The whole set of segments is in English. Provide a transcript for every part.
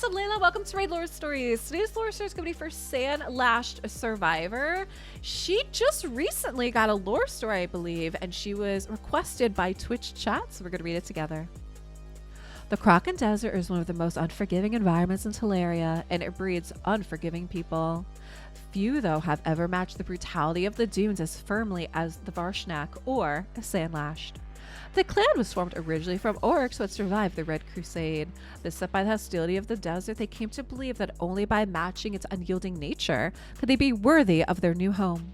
guys, I'm Layla. Welcome to Raid Lore Stories. Today's lore story is going to be for Sandlashed Survivor. She just recently got a lore story, I believe, and she was requested by Twitch chat, so we're going to read it together. The Kraken Desert is one of the most unforgiving environments in Teleria, and it breeds unforgiving people. Few, though, have ever matched the brutality of the dunes as firmly as the Varshnak or Sandlashed. The clan was formed originally from orcs who had survived the Red Crusade. Beset by the hostility of the desert, they came to believe that only by matching its unyielding nature could they be worthy of their new home.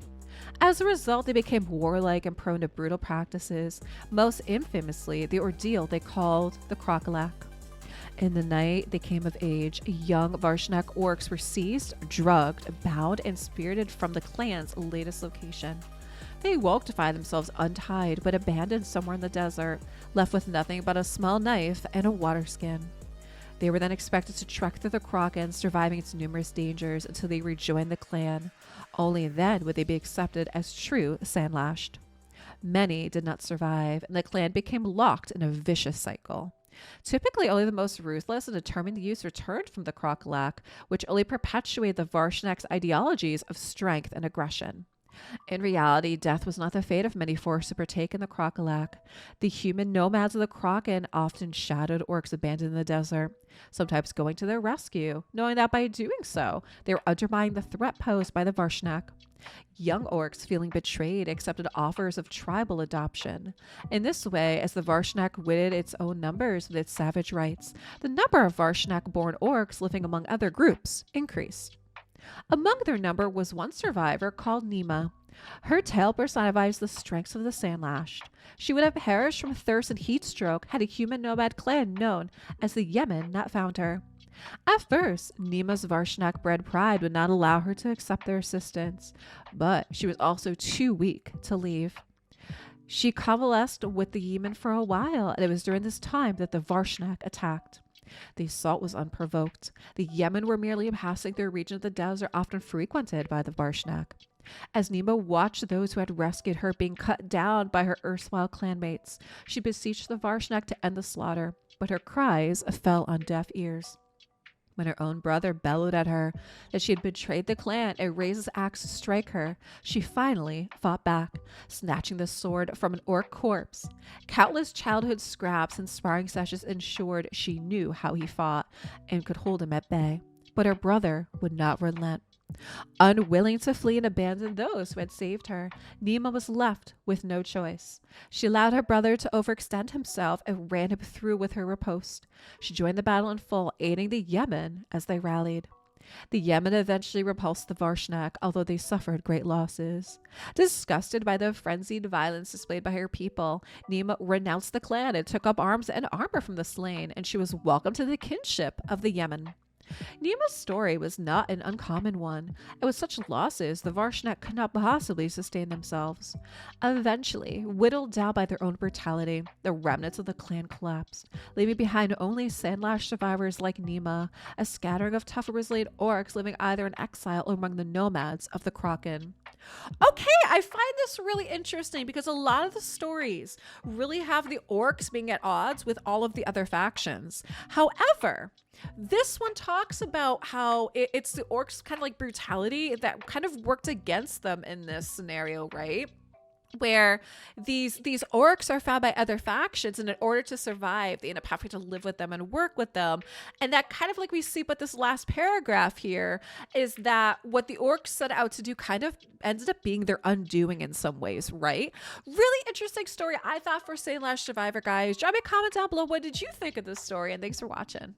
As a result, they became warlike and prone to brutal practices, most infamously the ordeal they called the Krokalak. In the night they came of age, young Varshnak orcs were seized, drugged, bound, and spirited from the clan's latest location. They awoke to find themselves untied but abandoned somewhere in the desert, left with nothing but a small knife and a water skin. They were then expected to trek through the Kraken, surviving its numerous dangers until they rejoined the clan. Only then would they be accepted as true Sandlashed. Many did not survive, and the clan became locked in a vicious cycle. Typically, only the most ruthless and determined youths returned from the Krokalak, which only perpetuated the Varshnak's ideologies of strength and aggression. In reality, death was not the fate of many forced to partake in the Krokalak. The human nomads of the Kraken often shadowed orcs abandoned in the desert, sometimes going to their rescue, knowing that by doing so, they were undermining the threat posed by the Varshnak. Young orcs, feeling betrayed, accepted offers of tribal adoption. In this way, as the Varshnak witted its own numbers with its savage rites, the number of Varshnak-born orcs living among other groups increased. Among their number was one survivor called Nima. Her tale personifies the strengths of the Sandlashed. She would have perished from thirst and heat stroke had a human nomad clan known as the Yemen not found her. At first, Nima's Varshnak-bred pride would not allow her to accept their assistance, but she was also too weak to leave. She convalesced with the Yemen for a while, and it was during this time that the Varshnak attacked. The assault was unprovoked. The Yemen were merely passing through a region of the desert often frequented by the Varshnak. As Nima watched those who had rescued her being cut down by her erstwhile clanmates, she beseeched the Varshnak to end the slaughter, but her cries fell on deaf ears. When her own brother bellowed at her that she had betrayed the clan and raised his axe to strike her, she finally fought back, snatching the sword from an orc corpse. Countless childhood scraps and sparring sessions ensured she knew how he fought and could hold him at bay. But her brother would not relent. Unwilling to flee and abandon those who had saved her, Nima was left with no choice. She allowed her brother to overextend himself and ran him through with her riposte. She joined the battle in full, aiding the Yemen as they rallied. The Yemen eventually repulsed the Varshnak, although they suffered great losses. Disgusted by the frenzied violence displayed by her people, Nima renounced the clan and took up arms and armor from the slain, and she was welcomed to the kinship of the Yemen. Nima's story was not an uncommon one, and with such losses, the Varshnak could not possibly sustain themselves. Eventually, whittled down by their own brutality, the remnants of the clan collapsed, leaving behind only Sandlashed survivors like Nima, a scattering of tougher resilient orcs living either in exile or among the nomads of the Kraken. Okay, I find this really interesting because a lot of the stories really have the orcs being at odds with all of the other factions. However, this one talks about how it's the orcs' kind of like brutality that kind of worked against them in this scenario, right? Where these orcs are found by other factions, and in order to survive, they end up having to live with them and work with them. And that kind of like we see, but this last paragraph here is that what the orcs set out to do kind of ended up being their undoing in some ways, right? Really interesting story, I thought, for Sandlashed Survivor, guys. Drop me a comment down below. What did you think of this story? And thanks for watching.